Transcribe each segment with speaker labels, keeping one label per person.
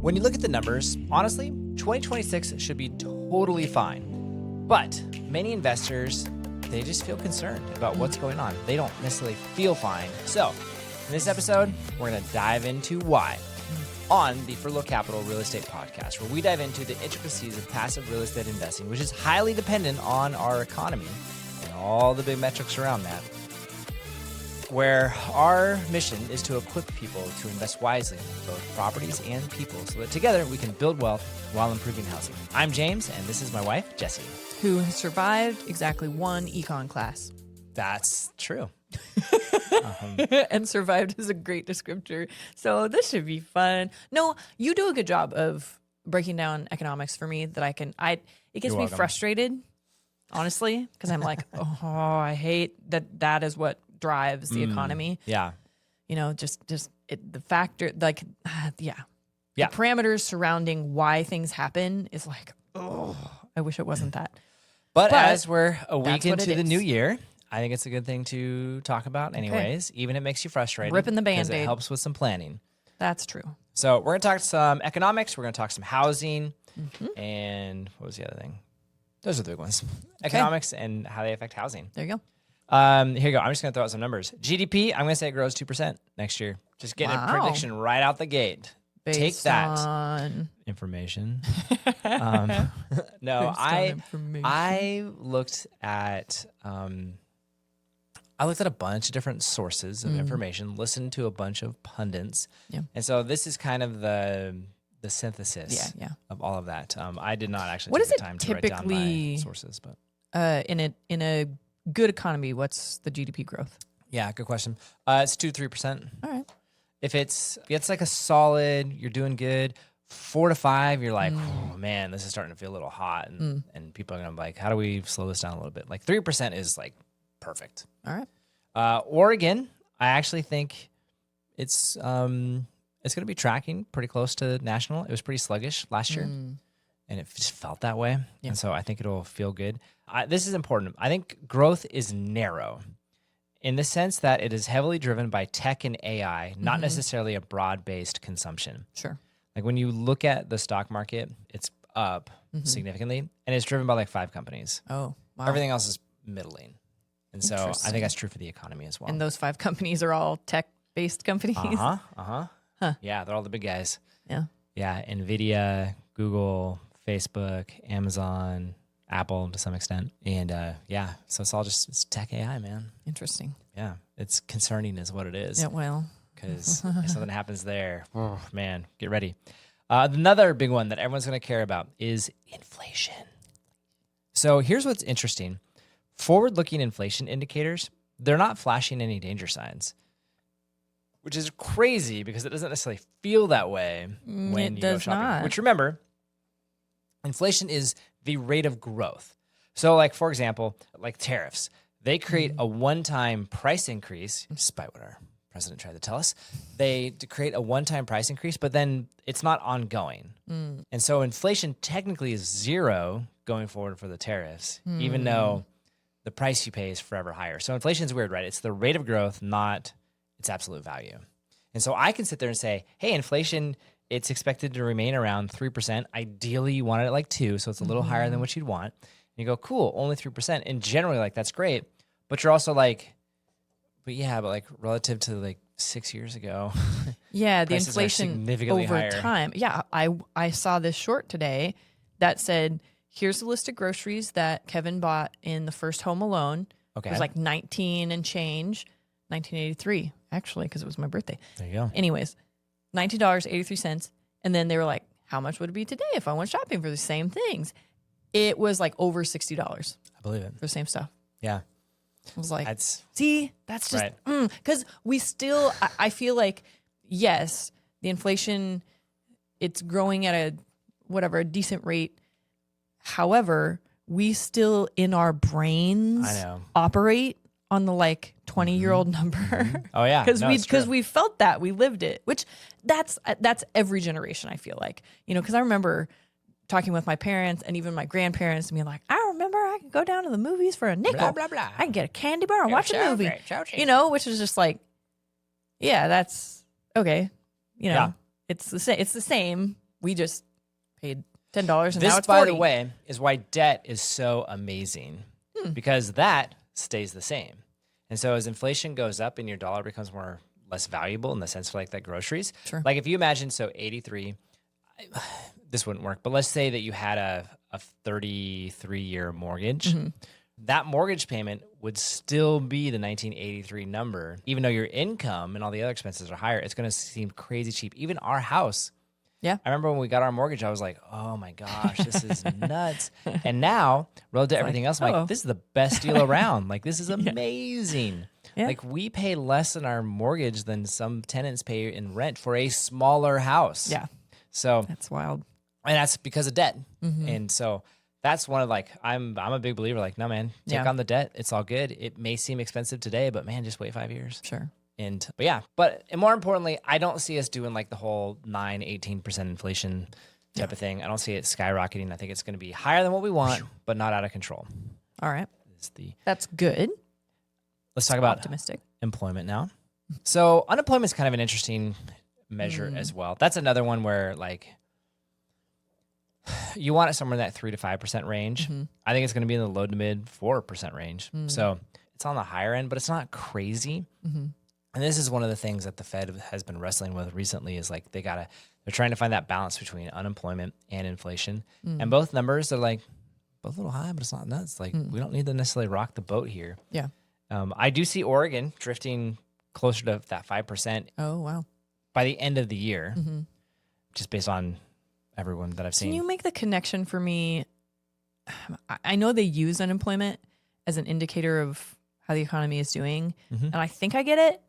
Speaker 1: When you look at the numbers, honestly, 2026 should be totally fine. But many investors, they just feel concerned about what's going on. They don't necessarily feel fine. So in this episode, we're going to dive into why on the Furlo Capital Real Estate Podcast, where we dive into the intricacies of passive real estate investing, which is highly dependent on our economy and all the big metrics around that, where our mission is to equip people to invest wisely in both properties and people so that together we can build wealth while improving housing. I'm James, and this is my wife, Jessie,
Speaker 2: who has survived exactly one econ class.
Speaker 1: That's true.
Speaker 2: And survived is a great descriptor. So this should be fun. No, you do a good job of breaking down economics for me that it gets me frustrated, honestly, because I'm like, oh, I hate that is what drives the economy.
Speaker 1: Yeah.
Speaker 2: You know, the factor, like, the parameters surrounding why things happen is like, oh, I wish it wasn't that.
Speaker 1: But as we're a week into the new year, I think it's a good thing to talk about anyways, even if it makes you frustrated.
Speaker 2: Ripping the Band-Aid.
Speaker 1: Because it helps with some planning.
Speaker 2: That's true.
Speaker 1: So we're going to talk some economics. We're going to talk some housing. And what was the other thing? Those are the big ones. Economics and how they affect housing.
Speaker 2: There you go.
Speaker 1: Here you go. I'm just going to throw out some numbers. GDP, I'm going to say it grows 2% next year. Just getting a prediction right out the gate. Take that
Speaker 2: on
Speaker 1: information. No, I looked at a bunch of different sources of information, listened to a bunch of pundits, and so this is kind of the synthesis of all of that. I did not actually take the time to write down my sources, but
Speaker 2: in a good economy, what's the GDP growth?
Speaker 1: Yeah, good question. It's 2-3%.
Speaker 2: All right.
Speaker 1: If it's like a solid, you're doing good. 4 to 5, you're like, oh man, this is starting to feel a little hot, and people are gonna be like, how do we slow this down a little bit? Like 3% is like perfect.
Speaker 2: All right.
Speaker 1: Oregon, I actually think it's gonna be tracking pretty close to national. It was pretty sluggish last year, and it just felt that way, and so I think it'll feel good. This is important. I think growth is narrow, in the sense that it is heavily driven by tech and AI, not necessarily a broad-based consumption.
Speaker 2: Sure.
Speaker 1: Like when you look at the stock market, it's up significantly, and it's driven by like 5 companies.
Speaker 2: Oh, wow.
Speaker 1: Everything else is middling. And so I think that's true for the economy as well.
Speaker 2: And those 5 companies are all tech-based companies?
Speaker 1: Huh. Yeah, they're all the big guys.
Speaker 2: Yeah.
Speaker 1: Yeah, NVIDIA, Google, Facebook, Amazon, Apple to some extent. And so it's tech AI, man.
Speaker 2: Interesting.
Speaker 1: Yeah, it's concerning is what it is.
Speaker 2: Yeah, well.
Speaker 1: Because if something happens there, oh man, get ready. Another big one that everyone's going to care about is inflation. So here's what's interesting. Forward-looking inflation indicators, they're not flashing any danger signs, which is crazy because it doesn't necessarily feel that way when you go shopping.
Speaker 2: Not.
Speaker 1: Which remember, inflation is the rate of growth. So like, for example, like tariffs, they create a one-time price increase, despite what our president tried to tell us. They create a one-time price increase, but then it's not ongoing. And so inflation technically is 0 going forward for the tariffs, even though the price you pay is forever higher. So inflation is weird, right? It's the rate of growth, not its absolute value. And so I can sit there and say, hey, inflation, it's expected to remain around 3%. Ideally, you want it at like 2, so it's a little higher than what you'd want. And you go, cool, only 3%. And generally, like, that's great. But you're also like, but like relative to like 6 years ago.
Speaker 2: Yeah, the inflation over
Speaker 1: higher.
Speaker 2: Time. Yeah, I saw this short today that said, here's the list of groceries that Kevin bought in the first Home Alone.
Speaker 1: Okay.
Speaker 2: It was like 19 and change, 1983, actually, because it was my birthday.
Speaker 1: There you go.
Speaker 2: Anyways, $19.83. And then they were like, how much would it be today if I went shopping for the same things? It was like over $60.
Speaker 1: I believe it.
Speaker 2: For the same stuff.
Speaker 1: Yeah.
Speaker 2: I was like,
Speaker 1: that's
Speaker 2: just, because we still, I feel like, yes, the inflation, it's growing at a decent rate. However, we still in our brains operate on the like 20-year-old number.
Speaker 1: Oh yeah.
Speaker 2: Because we felt that, we lived it, which that's every generation, I feel like, because I remember talking with my parents and even my grandparents and being like, I remember I could go down to the movies for a nickel.
Speaker 1: Blah, blah, blah.
Speaker 2: I can get a candy bar and watch a movie.
Speaker 1: Great,
Speaker 2: which is just like, yeah, that's okay.
Speaker 1: Yeah.
Speaker 2: It's the same. we just paid $10 and
Speaker 1: This,
Speaker 2: now it's
Speaker 1: by
Speaker 2: 40.
Speaker 1: the way, is why debt is so amazing because that stays the same. And so as inflation goes up and your dollar becomes less valuable in the sense of like that groceries,
Speaker 2: Sure.
Speaker 1: like if you imagine, so 83, this wouldn't work, but let's say that you had a 33-year mortgage. That mortgage payment would still be the 1983 number. Even though your income and all the other expenses are higher, it's going to seem crazy cheap. Even our house.
Speaker 2: Yeah.
Speaker 1: I remember when we got our mortgage, I was like, oh my gosh, this is nuts. And now, relative to everything else, I'm like, this is the best deal around. Like, this is amazing.
Speaker 2: Yeah.
Speaker 1: Like, we pay less in our mortgage than some tenants pay in rent for a smaller house.
Speaker 2: Yeah.
Speaker 1: So
Speaker 2: That's wild.
Speaker 1: and that's because of debt. And so that's one of like, I'm a big believer, like, no, man, take on the debt. It's all good. It may seem expensive today, but man, just wait 5 years.
Speaker 2: Sure.
Speaker 1: But more importantly, I don't see us doing like the whole 18% inflation type of thing. I don't see it skyrocketing. I think it's going to be higher than what we want, but not out of control.
Speaker 2: All right.
Speaker 1: Is the
Speaker 2: That's good.
Speaker 1: Let's talk about
Speaker 2: Optimistic.
Speaker 1: employment now. So unemployment is kind of an interesting measure as well. That's another one where like you want it somewhere in that 3 to 5% range. I think it's going to be in the low to mid 4% range. So it's on the higher end, but it's not crazy. And this is one of the things that the Fed has been wrestling with recently is like they're trying to find that balance between unemployment and inflation. And both numbers are like both a little high, but it's not nuts. Like we don't need to necessarily rock the boat here.
Speaker 2: Yeah.
Speaker 1: I do see Oregon drifting closer to that 5%
Speaker 2: Oh, wow.
Speaker 1: by the end of the year, just based on everyone that I've seen.
Speaker 2: Can you make the connection for me? I know they use unemployment as an indicator of how the economy is doing, and I think I get it,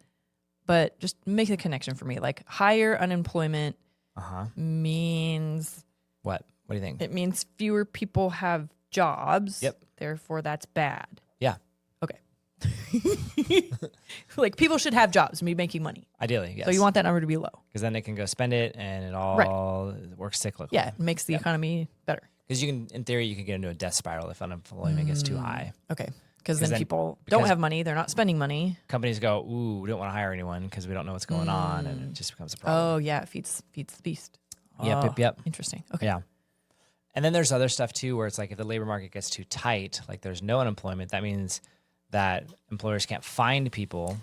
Speaker 2: but just make the connection for me. Like higher unemployment means
Speaker 1: What? What do you think?
Speaker 2: it means fewer people have jobs.
Speaker 1: Yep.
Speaker 2: Therefore, that's bad.
Speaker 1: Yeah,
Speaker 2: Okay. Like people should have jobs and be making money.
Speaker 1: ideally, yes.
Speaker 2: So you want that number to be low.
Speaker 1: because then they can go spend it, and it all works cyclical.
Speaker 2: Yeah, it makes the economy better.
Speaker 1: Because you can, in theory, you can get into a death spiral if unemployment gets too high.
Speaker 2: Okay. Because then
Speaker 1: then-
Speaker 2: people
Speaker 1: because-
Speaker 2: don't have money. They're not spending money.
Speaker 1: Companies go, ooh, we don't want to hire anyone because we don't know what's going on, and it just becomes a problem.
Speaker 2: Oh, yeah. It feeds the beast.
Speaker 1: Yep.
Speaker 2: Interesting. Okay.
Speaker 1: Yeah. And then there's other stuff too, where it's like if the labor market gets too tight, like there's no unemployment, that means that employers can't find people.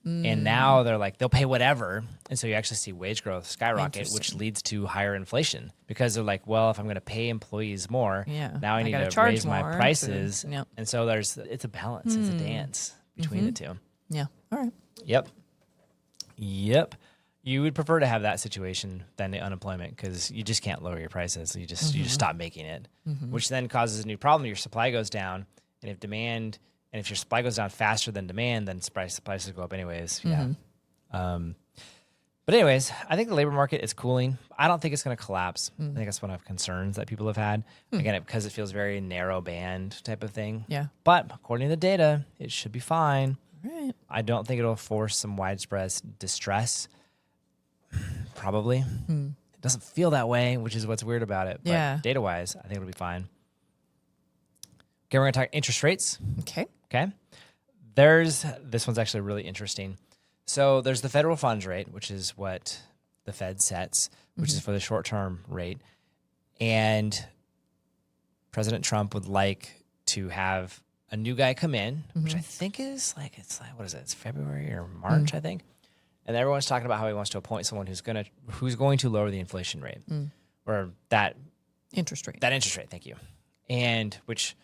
Speaker 1: And now they're like, they'll pay whatever. And so you actually see wage growth skyrocket, which leads to higher inflation because they're like, well, if I'm going to pay employees more,
Speaker 2: Yeah.
Speaker 1: now I need
Speaker 2: gotta
Speaker 1: to
Speaker 2: charge
Speaker 1: raise my
Speaker 2: more
Speaker 1: prices.
Speaker 2: Yep.
Speaker 1: And so it's a balance, it's a dance between the two.
Speaker 2: Yeah. All right.
Speaker 1: Yep. You would prefer to have that situation than the unemployment because you just can't lower your prices. You just stop making it, which then causes a new problem. Your supply goes down, and if your supply goes down faster than demand, then prices go up anyways. Yeah. But anyways, I think the labor market is cooling. I don't think it's going to collapse. I think that's one of the concerns that people have had. Again, because it feels very narrow band type of thing.
Speaker 2: Yeah.
Speaker 1: But according to the data, it should be fine.
Speaker 2: All right.
Speaker 1: I don't think it'll force some widespread distress. Probably. It doesn't feel that way, which is what's weird about it. But
Speaker 2: Yeah.
Speaker 1: data-wise, I think it'll be fine. Okay, we're going to talk interest rates.
Speaker 2: Okay.
Speaker 1: Okay. This one's actually really interesting. So there's the federal funds rate, which is what the Fed sets, which is for the short-term rate. And President Trump would like to have a new guy come in, which I think is what is it? It's February or March, I think. And everyone's talking about how he wants to appoint someone who's going to lower the inflation rate or that
Speaker 2: Interest rate.
Speaker 1: Thank you. And which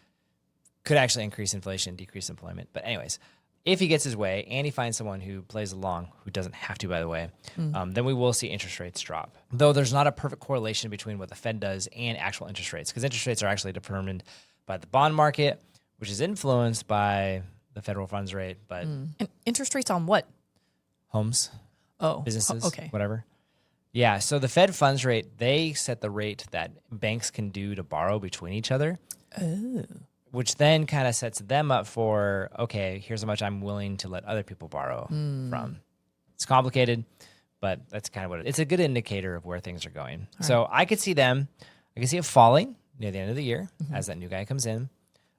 Speaker 1: could actually increase inflation, decrease employment. But anyways, if he gets his way and he finds someone who plays along, who doesn't have to, by the way, then we will see interest rates drop. Though there's not a perfect correlation between what the Fed does and actual interest rates, because interest rates are actually determined by the bond market, which is influenced by the federal funds rate, but
Speaker 2: And interest rates on what?
Speaker 1: homes, businesses,
Speaker 2: okay.
Speaker 1: whatever. Yeah, so the Fed funds rate, they set the rate that banks can do to borrow between each other.
Speaker 2: Oh.
Speaker 1: Which then kind of sets them up for, okay, here's how much I'm willing to let other people borrow from. It's complicated, but that's kind of what it's a good indicator of where things are going. So I could see it falling near the end of the year as that new guy comes in.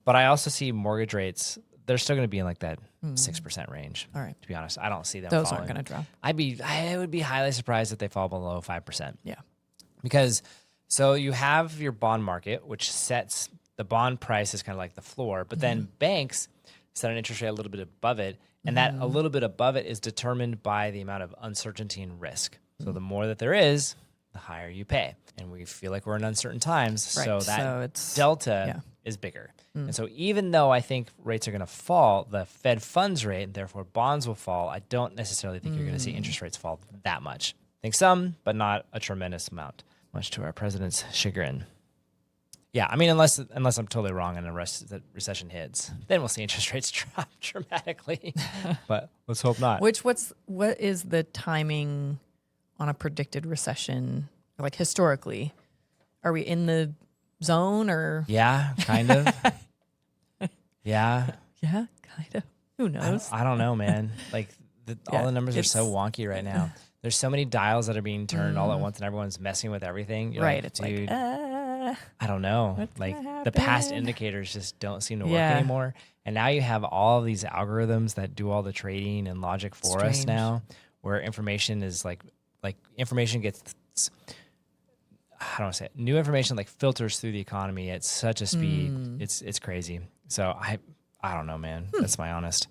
Speaker 1: But I also see mortgage rates, they're still going to be in like that 6% range.
Speaker 2: All right.
Speaker 1: To be honest, I don't see them
Speaker 2: Those
Speaker 1: falling.
Speaker 2: aren't going to drop.
Speaker 1: I would be highly surprised if they fall below 5%.
Speaker 2: Yeah.
Speaker 1: Because so you have your bond market, which sets the bond price is kind of like the floor, but then banks set an interest rate a little bit above it. And that a little bit above it is determined by the amount of uncertainty and risk. So the more that there is, the higher you pay. And we feel like we're in uncertain times.
Speaker 2: Right.
Speaker 1: So that
Speaker 2: So it's-
Speaker 1: delta is bigger. And so even though I think rates are going to fall, the Fed funds rate, and therefore bonds will fall, I don't necessarily think you're going to see interest rates fall that much. I think some, but not a tremendous amount, much to our president's chagrin. Yeah, I mean, unless I'm totally wrong and the recession hits, then we'll see interest rates drop dramatically. But let's hope not.
Speaker 2: What is the timing on a predicted recession? Like historically, are we in the zone or?
Speaker 1: Yeah, kind of. Yeah.
Speaker 2: Yeah, kind of. Who knows?
Speaker 1: I don't know, man. Like all the numbers are so
Speaker 2: it's-
Speaker 1: wonky right now. There's so many dials that are being turned all at once, and everyone's messing with everything. You're
Speaker 2: Right.
Speaker 1: like,
Speaker 2: It's
Speaker 1: dude,
Speaker 2: like,
Speaker 1: I don't know.
Speaker 2: what's
Speaker 1: Like
Speaker 2: gonna
Speaker 1: the past
Speaker 2: happen?
Speaker 1: indicators just don't seem to work
Speaker 2: Yeah.
Speaker 1: anymore. And now you have all of these algorithms that do all the trading and logic for us
Speaker 2: Strange.
Speaker 1: now, where information is like information gets, I don't want to say it, new information like filters through the economy at such a speed. It's crazy. So I don't know, man. That's my honest.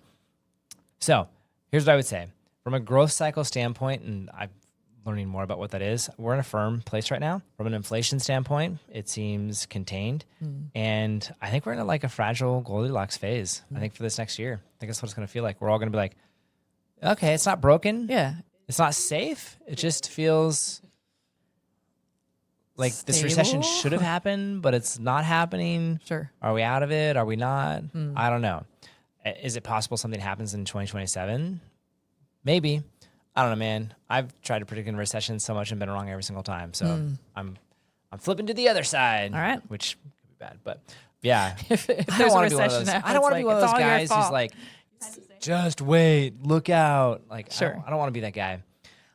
Speaker 1: So here's what I would say. From a growth cycle standpoint, and I'm learning more about what that is, we're in a firm place right now. From an inflation standpoint, it seems contained. And I think we're in like a fragile Goldilocks phase, I think, for this next year. I think that's what it's going to feel like. We're all going to be like, okay, it's not broken.
Speaker 2: Yeah.
Speaker 1: It's not safe. It just feels like this recession
Speaker 2: Stable?
Speaker 1: should have happened, but it's not happening.
Speaker 2: Sure.
Speaker 1: Are we out of it? Are we not? I don't know. Is it possible something happens in 2027? Maybe. I don't know, man. I've tried to predict a recession so much and been wrong every single time. So I'm flipping to the other side.
Speaker 2: All right.
Speaker 1: Which could be bad. But yeah.
Speaker 2: If
Speaker 1: I don't
Speaker 2: there's a
Speaker 1: want to be one of
Speaker 2: recession,
Speaker 1: those.
Speaker 2: now,
Speaker 1: I don't want to
Speaker 2: it's
Speaker 1: be one of
Speaker 2: like,
Speaker 1: those
Speaker 2: it's all your
Speaker 1: guys who's
Speaker 2: fault.
Speaker 1: like, just wait, look out. Like,
Speaker 2: Sure.
Speaker 1: I don't want to be that guy.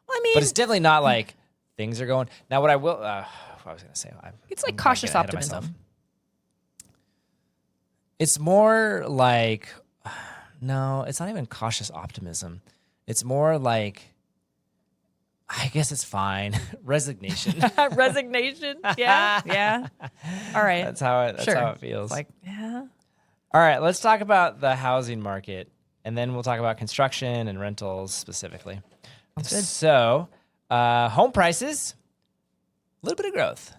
Speaker 2: Well, I mean,
Speaker 1: But it's definitely not like things are going. Now, what I will, what I was going to say,
Speaker 2: it's like
Speaker 1: I'm
Speaker 2: cautious
Speaker 1: getting ahead of myself.
Speaker 2: optimism.
Speaker 1: It's more like, no, it's not even cautious optimism. It's more like, I guess it's fine. Resignation.
Speaker 2: Resignation. Yeah. Yeah. All right.
Speaker 1: That's how it feels.
Speaker 2: It's like, yeah.
Speaker 1: All right, let's talk about the housing market, and then we'll talk about construction and rentals specifically.
Speaker 2: Sounds good.
Speaker 1: So, home prices, a little bit of growth.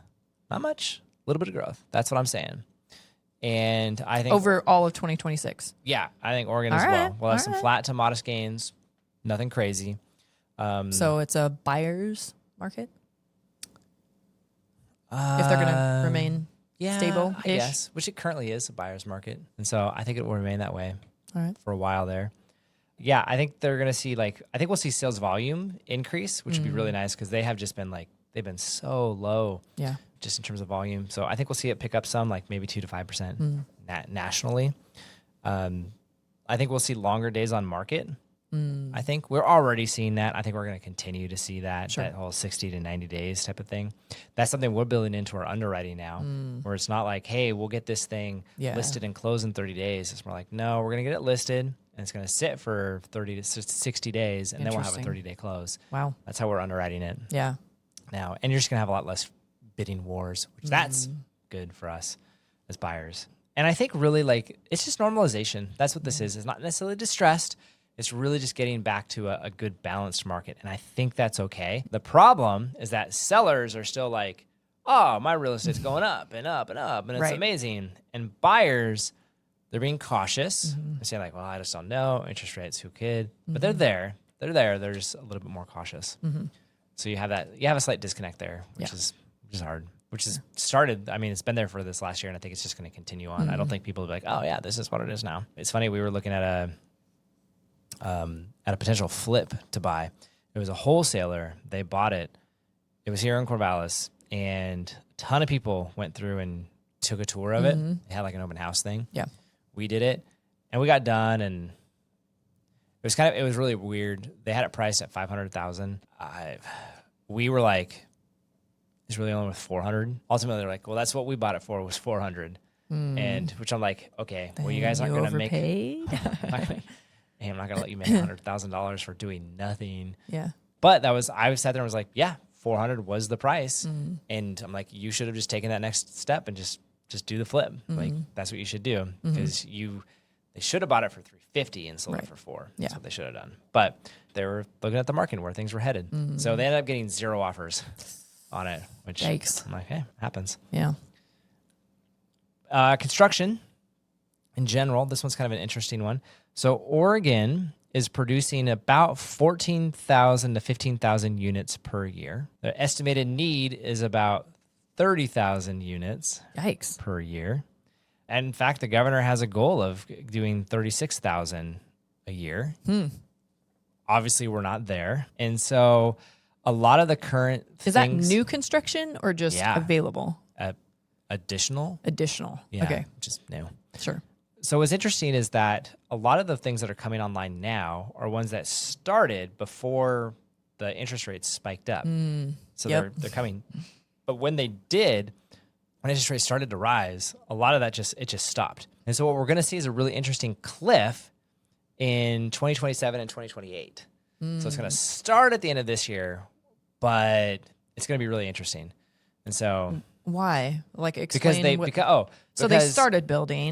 Speaker 1: Not much, a little bit of growth. That's what I'm saying. And I think
Speaker 2: Over all of 2026.
Speaker 1: yeah, I think Oregon
Speaker 2: All
Speaker 1: as
Speaker 2: right,
Speaker 1: well. We'll have
Speaker 2: all
Speaker 1: some
Speaker 2: right.
Speaker 1: flat to modest gains, nothing crazy.
Speaker 2: So it's a buyer's market if they're going to remain stable.
Speaker 1: I guess, which it currently is a buyer's market. And so I think it will remain that way
Speaker 2: All right.
Speaker 1: for a while there. Yeah, I think they're going to see I think we'll see sales volume increase, which would be really nice because they have just been they've been so low
Speaker 2: Yeah.
Speaker 1: just in terms of volume. So I think we'll see it pick up some, like maybe 2 to 5% nationally. I think we'll see longer days on market. I think we're already seeing that. I think we're going to continue to see that, that whole 60 to 90 days type of thing. That's something we're building into our underwriting now, where it's not like, hey, we'll get this thing
Speaker 2: Yeah.
Speaker 1: listed and closed in 30 days. It's more like, no, we're going to get it listed and it's going to sit for 30 to 60 days, and then we'll have a
Speaker 2: Interesting.
Speaker 1: 30-day close.
Speaker 2: Wow.
Speaker 1: That's how we're underwriting it
Speaker 2: Yeah.
Speaker 1: now. And you're just going to have a lot less bidding wars, which that's good for us as buyers. And I think really it's just normalization. That's what this is. It's not necessarily distressed. It's really just getting back to a good balanced market. And I think that's okay. The problem is that sellers are still like, oh, my real estate's going up and up and up, and it's
Speaker 2: Right.
Speaker 1: amazing. And buyers, they're being cautious. They're saying like, well, I just don't know. Interest rates, who could? But they're there. They're there. They're just a little bit more cautious. So you have a slight disconnect there, which is hard. Which has started, I mean, it's been there for this last year, and I think it's just going to continue on. I don't think people will be like, oh, yeah, this is what it is now. It's funny, we were looking at a potential flip to buy. It was a wholesaler. They bought it. It was here in Corvallis, and a ton of people went through and took a tour of it. They had like an open house thing.
Speaker 2: Yeah.
Speaker 1: We did it, and we got done, and it was really weird. They had it priced at $500,000. We were like, it's really only worth 400. Ultimately, they're like, well, that's what we bought it for, was 400. And which I'm like, okay, well, you guys aren't going to make. Hey, I'm not going to let you make $100,000 for doing nothing.
Speaker 2: Yeah.
Speaker 1: But I sat there and was like, yeah, 400 was the price. And I'm like, you should have just taken that next step and just do the flip. Like that's what you should do, because they should have bought it for 350 and sold it for 4. That's what they should have done. But they were looking at the market and where things were headed. So they ended up getting 0 offers on it, which
Speaker 2: Yikes.
Speaker 1: I'm like, hey, happens.
Speaker 2: Yeah.
Speaker 1: Construction in general, this one's kind of an interesting one. So Oregon is producing about 14,000 to 15,000 units per year. The estimated need is about 30,000 units
Speaker 2: Yikes.
Speaker 1: per year. And in fact, the governor has a goal of doing 36,000 a year. Obviously, we're not there. And so a lot of the current
Speaker 2: Is that new construction or just available?
Speaker 1: Additional. Yeah,
Speaker 2: Okay.
Speaker 1: which is new.
Speaker 2: Sure.
Speaker 1: So what's interesting is that a lot of the things that are coming online now are ones that started before the interest rates spiked up. So they're coming. But when they did, when interest rates started to rise, a lot of that just stopped. And so what we're going to see is a really interesting cliff in 2027 and 2028. So it's going to start at the end of this year, but it's going to be really interesting. And so
Speaker 2: why? Like explain
Speaker 1: because
Speaker 2: they started building.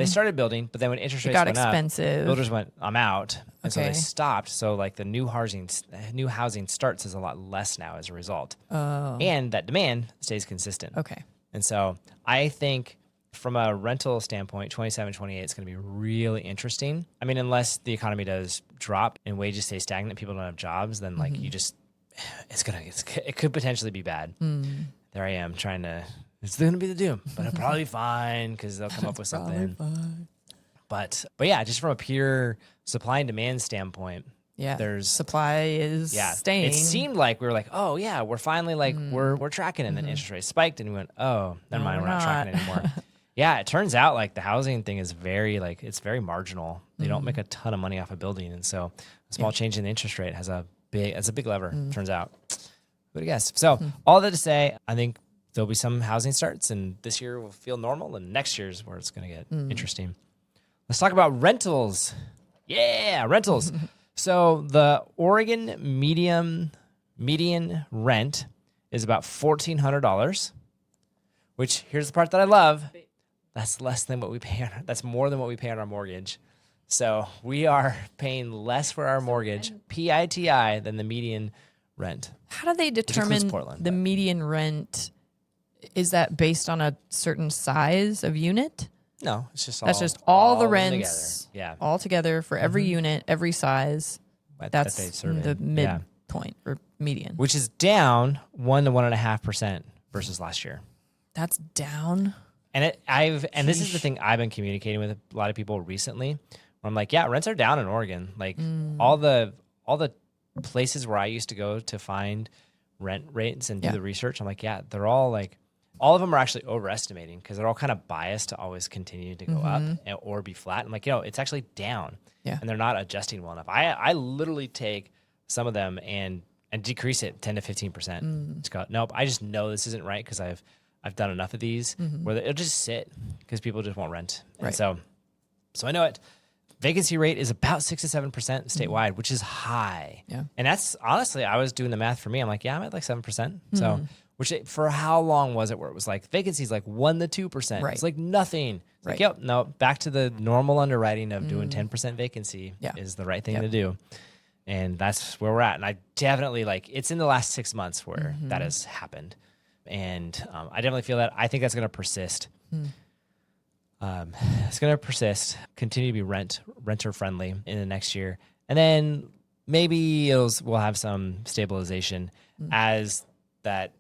Speaker 1: But then when interest rates
Speaker 2: got
Speaker 1: went
Speaker 2: expensive.
Speaker 1: up, builders went, I'm out. And so
Speaker 2: Okay.
Speaker 1: they stopped. So like the new housing starts is a lot less now as a result.
Speaker 2: Oh.
Speaker 1: And that demand stays consistent.
Speaker 2: Okay.
Speaker 1: And so I think from a rental standpoint, 27, 28 is going to be really interesting. I mean, unless the economy does drop and wages stay stagnant, people don't have jobs, then like it could potentially be bad. There I am trying to, it's going to be the doom, but it'll probably be fine because they'll come up with something. But yeah, just from a pure supply and demand standpoint, there's
Speaker 2: supply is staying.
Speaker 1: It seemed like we were like, oh yeah, we're finally like we're tracking, and then interest rates spiked, and we went, oh, never mind, we're not tracking anymore. Yeah, it turns out like the housing thing is it's very marginal. They don't make a ton of money off a building, and so a small change in the interest rate has a big lever. Turns out, who'd have guessed? So all that to say, I think there'll be some housing starts, and this year will feel normal, and next year's where it's going to get interesting. Let's talk about rentals. Yeah, rentals. So the Oregon median rent is about $1,400, which here's the part that I love. That's less than what we pay. That's more than what we pay on our mortgage. So we are paying less for our mortgage, PITI, than the median rent.
Speaker 2: How do they determine the median rent? Is that based on a certain size of unit?
Speaker 1: No, it's just
Speaker 2: all the rents
Speaker 1: together. Yeah,
Speaker 2: all together for every unit, every size. That's the midpoint or median,
Speaker 1: which is down 1 to 1.5% versus last year.
Speaker 2: That's down.
Speaker 1: And this is the thing I've been communicating with a lot of people recently, where I'm like, yeah, rents are down in Oregon. Like all the places where I used to go to find rent rates and do the research, I'm like, yeah, they're all like, all of them are actually overestimating because they're all kind of biased to always continue to go up or be flat. I'm like, it's actually down, and they're not adjusting well enough. I literally take some of them and decrease it 10 to 15%. Just go, nope, I just know this isn't right because I've done enough of these where it'll just sit because people just won't rent. And so I know it. Vacancy rate is about 6 to 7% statewide, which is high. Yeah. And that's honestly, I was doing the math for me. I'm like, yeah, I'm at like 7%. So, for how long was it where it was like vacancy is like 1 to 2%? Right. It's like nothing. It's like, yep, no, back to the normal underwriting of doing 10% vacancy is the right thing to do. And that's where we're at. And I definitely it's in the last 6 months where that has happened. And I definitely feel that. I think that's going to persist. It's going to persist, continue to be renter friendly in the next year. And then maybe we'll have some stabilization as the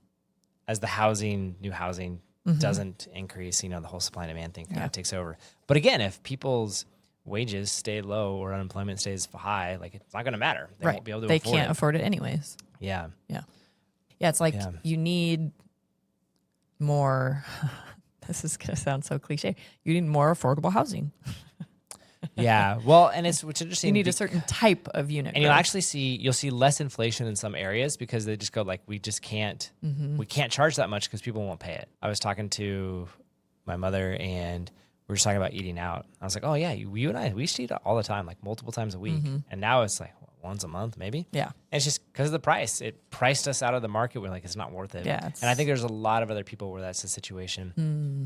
Speaker 1: new housing doesn't increase, the whole supply and demand thing kind of takes over. But again, if people's wages stay low or unemployment stays high, it's not going to matter. They won't be able to afford it.
Speaker 2: They can't afford it anyways.
Speaker 1: Yeah.
Speaker 2: Yeah. Yeah. It's like you need more, this is going to sound so cliche. You need more affordable housing.
Speaker 1: Yeah. Well, and it's interesting.
Speaker 2: You need a certain type of unit.
Speaker 1: And you'll see less inflation in some areas because they just go we just can't, we can't charge that much because people won't pay it. I was talking to my mother and we were just talking about eating out. I was like, oh yeah, you and I, we used to eat all the time, like multiple times a week. And now it's like once a month, maybe.
Speaker 2: Yeah.
Speaker 1: And it's just because of the price. It priced us out of the market. We're like, it's not worth it.
Speaker 2: Yeah,
Speaker 1: And I think there's a lot of other people where that's the situation.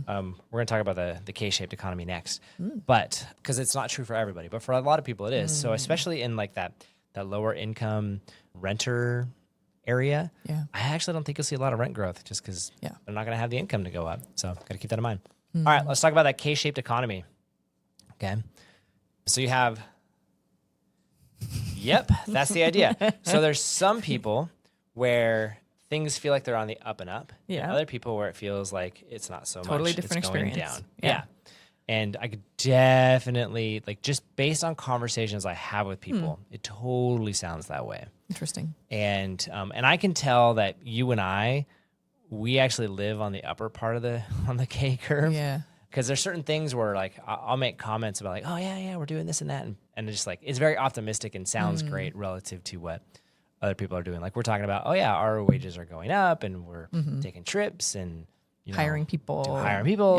Speaker 1: We're going to talk about the K-shaped economy next, but because it's not true for everybody, but for a lot of people it is. So especially in like that lower income renter area,
Speaker 2: Yeah.
Speaker 1: I actually don't think you'll see a lot of rent growth just because
Speaker 2: Yeah.
Speaker 1: they're not going to have the income to go up. So got to keep that in mind. All right, let's talk about that K-shaped economy. Okay. So you have, yep, that's the idea. So there's some people where things feel like they're on the up and up.
Speaker 2: Yeah.
Speaker 1: And other people where it feels like it's not so
Speaker 2: Totally
Speaker 1: much.
Speaker 2: different
Speaker 1: it's going
Speaker 2: experience.
Speaker 1: down.
Speaker 2: Yeah.
Speaker 1: And I could definitely, like, just based on conversations I have with people, it totally sounds that way.
Speaker 2: Interesting.
Speaker 1: And I can tell that you and we actually live on the upper part of the K curve.
Speaker 2: Yeah.
Speaker 1: Because there's certain things where like I'll make comments about like, oh yeah, we're doing this and that, and it's just like it's very optimistic and sounds great relative to what other people are doing. Like we're talking about, oh yeah, our wages are going up and we're taking trips and
Speaker 2: Hiring people,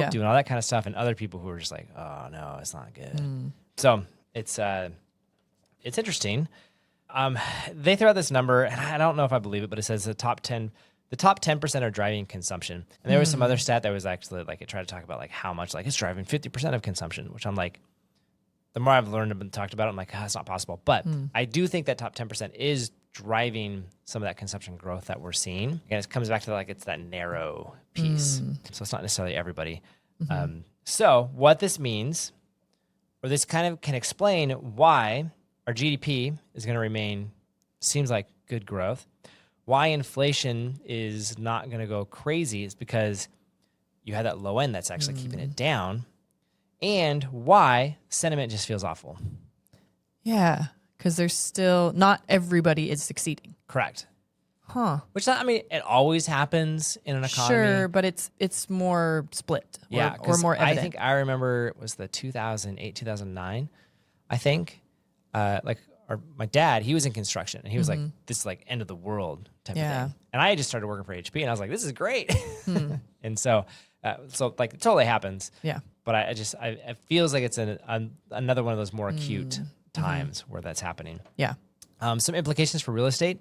Speaker 2: Yeah.
Speaker 1: doing all that kind of stuff, and other people who are just like, oh no, it's not good. So it's interesting. They throw out this number, and I don't know if I believe it, but it says the top 10% are driving consumption. And there was some other stat that was actually like, it tried to talk about like how much, like it's driving 50% of consumption, which I'm like, the more I've learned and talked about it, I'm like, it's not possible. But I do think that top 10% is driving some of that consumption growth that we're seeing. And it comes back to like, it's that narrow piece. So it's not necessarily everybody. So what this means, or this kind of can explain why our GDP is going to remain, seems like good growth. Why inflation is not going to go crazy is because you have that low end that's actually keeping it down, and why sentiment just feels awful.
Speaker 2: Yeah. Because there's still, not everybody is succeeding.
Speaker 1: Correct.
Speaker 2: Huh.
Speaker 1: Which, I mean, it always happens in an economy.
Speaker 2: Sure, but it's more split.
Speaker 1: Yeah,
Speaker 2: or more evident.
Speaker 1: I think I remember it was the 2008, 2009, I think. My dad, he was in construction, and he was like, this is like end of the world type of thing. And I just started working for HP, and I was like, this is great. And so like it totally happens.
Speaker 2: Yeah.
Speaker 1: But it feels like it's another one of those more acute times where that's happening.
Speaker 2: Yeah.
Speaker 1: Some implications for real estate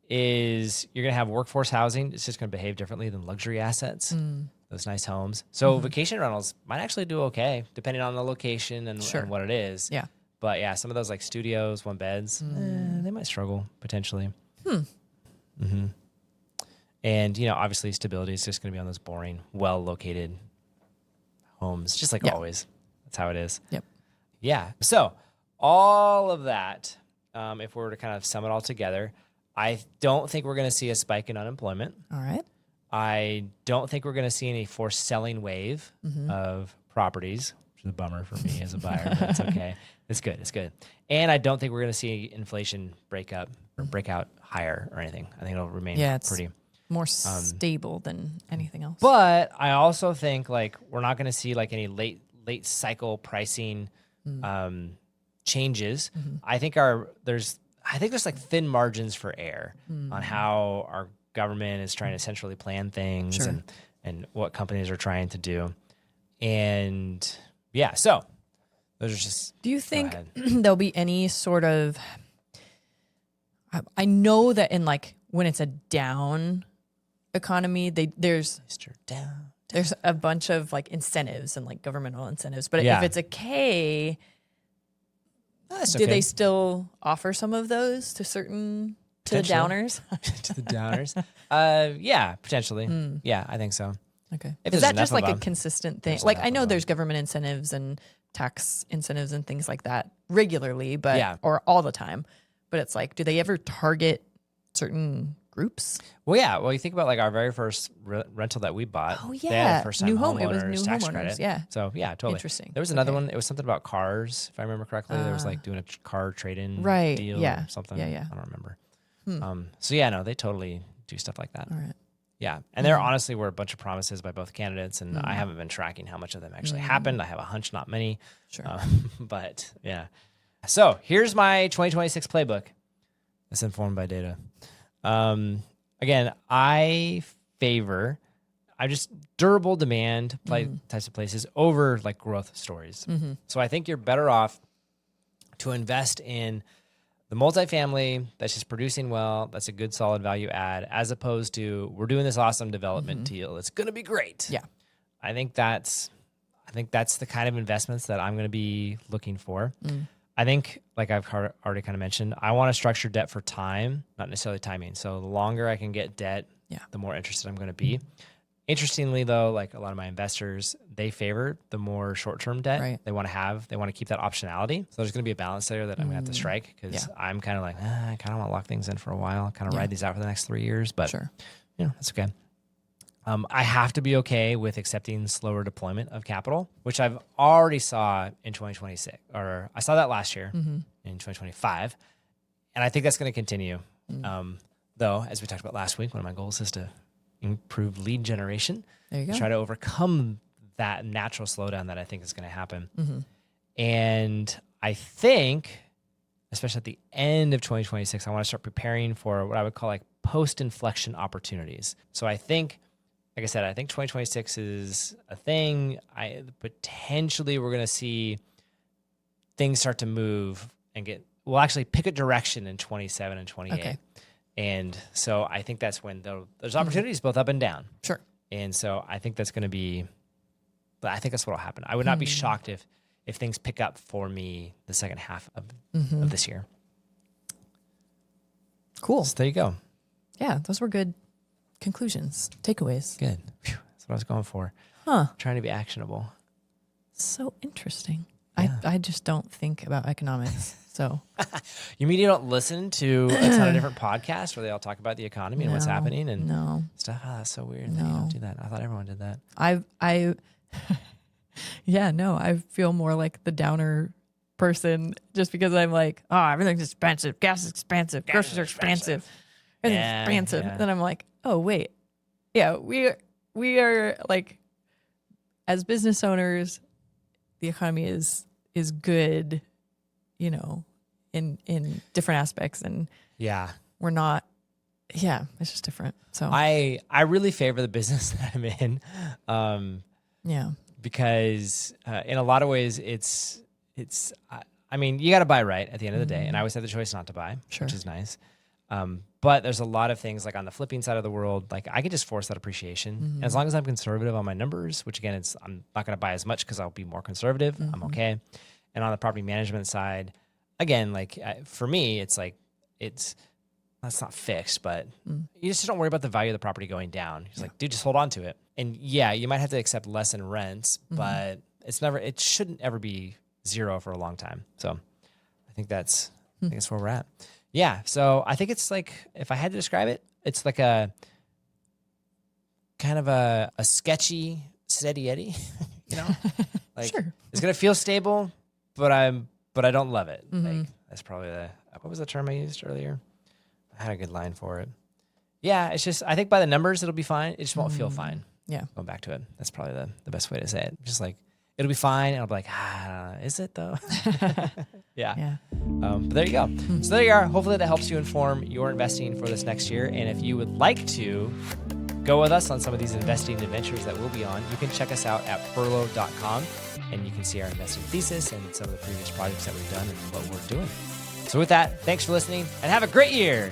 Speaker 1: is you're going to have workforce housing. It's just going to behave differently than luxury assets, those nice homes. So vacation rentals might actually do okay, depending on the location and what it is.
Speaker 2: Yeah.
Speaker 1: But yeah, some of those like studios, one beds, they might struggle potentially. And, obviously stability is just going to be on those boring, well-located homes, just like always. That's how it is.
Speaker 2: Yep.
Speaker 1: Yeah. So all of that, if we were to kind of sum it all together, I don't think we're going to see a spike in unemployment.
Speaker 2: All right.
Speaker 1: I don't think we're going to see any forced selling wave of properties, which is a bummer for me as a buyer, but it's okay. It's good. It's good. And I don't think we're going to see inflation break out higher or anything. I think it'll remain pretty
Speaker 2: more stable than anything else.
Speaker 1: But I also think like we're not going to see like any late cycle pricing changes. I think there's like thin margins for error on how our government is trying to centrally plan things and what companies are trying to do. And yeah, so those are just.
Speaker 2: Do you think there'll be any sort of? I know that in like when it's a down economy, there's a bunch of like incentives and like governmental incentives. But if it's a K, do they still offer some of those to the downers?
Speaker 1: To the downers? Yeah, potentially. Yeah, I think so.
Speaker 2: Okay.
Speaker 1: If
Speaker 2: Is
Speaker 1: there's
Speaker 2: that just
Speaker 1: enough
Speaker 2: like
Speaker 1: of
Speaker 2: a consistent thing?
Speaker 1: There's
Speaker 2: Like
Speaker 1: enough
Speaker 2: I know
Speaker 1: of
Speaker 2: there's government incentives and tax incentives and things like that regularly, but or all the time. But it's like, do they ever target certain groups?
Speaker 1: Well, yeah. Well, you think about like our very first rental that we bought.
Speaker 2: Oh
Speaker 1: They had
Speaker 2: yeah,
Speaker 1: a first time
Speaker 2: new home. It was
Speaker 1: homeowners
Speaker 2: new
Speaker 1: tax
Speaker 2: homeowners.
Speaker 1: credit.
Speaker 2: Yeah.
Speaker 1: So yeah, totally.
Speaker 2: Interesting.
Speaker 1: There was another one. It was something about cars, if I remember correctly. There was like doing a car trade-in deal or something.
Speaker 2: Yeah.
Speaker 1: I don't remember. So yeah, no, they totally do stuff like that.
Speaker 2: All right.
Speaker 1: Yeah. And there honestly were a bunch of promises by both candidates, and I haven't been tracking how much of them actually happened. I have a hunch, not many.
Speaker 2: Sure.
Speaker 1: But yeah. So here's my 2026 playbook. It's informed by data. Again, I favor just durable demand types of places over like growth stories. So I think you're better off to invest in the multifamily that's just producing well, that's a good solid value add, as opposed to we're doing this awesome development deal. It's going to be great.
Speaker 2: Yeah.
Speaker 1: I think that's the kind of investments that I'm going to be looking for. I think, like I've already kind of mentioned, I want to structure debt for time, not necessarily timing. So the longer I can get debt, the more interested I'm going to be. Interestingly, though, like a lot of my investors, they favor the more short-term debt.
Speaker 2: Right.
Speaker 1: They want to keep that optionality. So there's going to be a balance there that I'm going to have to strike, because I'm kind of like, I kind of want to lock things in for a while, kind of ride these out for the next 3 years. But that's okay. I have to be okay with accepting slower deployment of capital, which I've already saw in 2026, or I saw that last year in 2025. And I think that's going to continue. Though, as we talked about last week, one of my goals is to improve lead generation.
Speaker 2: There you go.
Speaker 1: Try to overcome that natural slowdown that I think is going to happen. And I think, especially at the end of 2026, I want to start preparing for what I would call like post-inflection opportunities. So I think, like I said, I think 2026 is a thing. Potentially we're going to see things start to move and we'll actually pick a direction in 27 and 28.
Speaker 2: Okay.
Speaker 1: And so I think that's when there's opportunities both up and down.
Speaker 2: Sure.
Speaker 1: And so I think that's going to be, but I think that's what will happen. I would not be shocked if things pick up for me the second half of this year.
Speaker 2: Cool.
Speaker 1: So there you go.
Speaker 2: Yeah, those were good conclusions, takeaways.
Speaker 1: Good. Whew, that's what I was going for. Trying to be actionable.
Speaker 2: So interesting.
Speaker 1: Yeah.
Speaker 2: I just don't think about economics. So
Speaker 1: You mean you don't listen to a ton of different podcasts where they all talk about the economy and what's happening and stuff? Oh, that's so weird that you don't do that. I thought everyone did that.
Speaker 2: I feel more like the downer person just because I'm like, oh, everything's expensive. Gas is expensive. Groceries are expensive. Everything's expensive.
Speaker 1: Yeah.
Speaker 2: Then I'm like, oh, wait. Yeah, we are like, as business owners, the economy is good, in different aspects, and we're not. Yeah, it's just different. So
Speaker 1: I really favor the business that I'm in, because in a lot of ways I mean, you got to buy right at the end of the day, and I always have the choice not to buy, which is nice. But there's a lot of things like on the flipping side of the world, like I could just force that appreciation. And as long as I'm conservative on my numbers, which again, I'm not going to buy as much because I'll be more conservative. I'm okay. And on the property management side, again, like for me, it's like, that's not fixed, but you just don't worry about the value of the property going down. He's like, dude, just hold on to it. And you might have to accept less in rents, but it shouldn't ever be zero for a long time. So I think that's where we're at. Yeah. So I think it's like, if I had to describe it, it's like a kind of a sketchy steady Eddie, like it's going to feel stable, but I don't love it. Like that's probably what was the term I used earlier? I had a good line for it. Yeah. It's just, I think by the numbers, it'll be fine. It just won't feel fine. Yeah. Going back to it. That's probably the best way to say it. Just like, it'll be fine. And I'll be like, is it though? Yeah. But there you go. So there you are. Hopefully that helps you inform your investing for this next year. And if you would like to go with us on some of these investing adventures that we'll be on, you can check us out at furlo.com, and you can see our investing thesis and some of the previous projects that we've done and what we're doing. So with that, thanks for listening and have a great year.